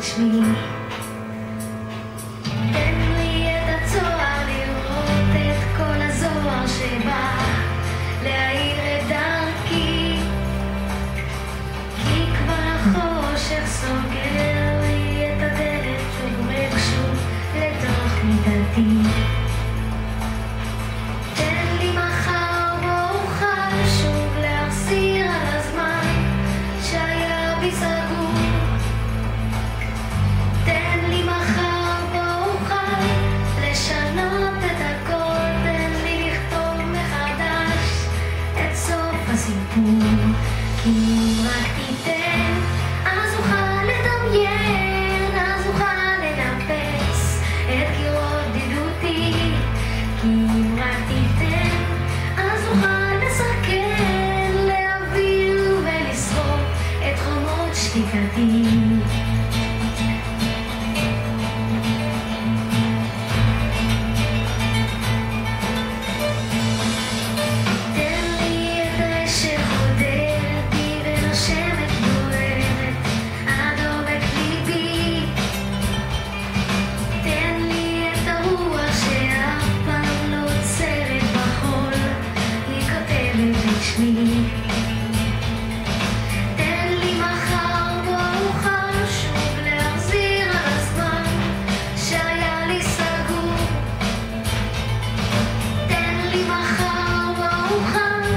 שמי. תן לי את הצוהר לראות את כל הזוהר שבא להאיר את דרכי, כי כבר החושך סוגר לי את הדלת וגורם שוב לתוך מידתי. תן לי מחר בו אוכל שוב להחזיר על הזמן שהיה בי סגור. תן לי מחר בו אוכל לשנות את הכל, תן לי לכתוב מחדש את סוף הסיפור, כי אם רק תיתן אז אוכל לדמיין, אז אוכל לנפץ את קירות בדידותי, כי אם רק תיתן אז אוכל לסכן, להעביר ולשרוף את חומות שתיקתי. תן לי מחר בו אוכל שוב להחזיר על הזמן שהיה לי סגור. תן לי מחר בו אוכל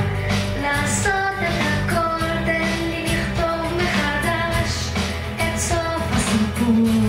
לעשות את הכל, תן לי לכתוב מחדש את סוף הסיפור,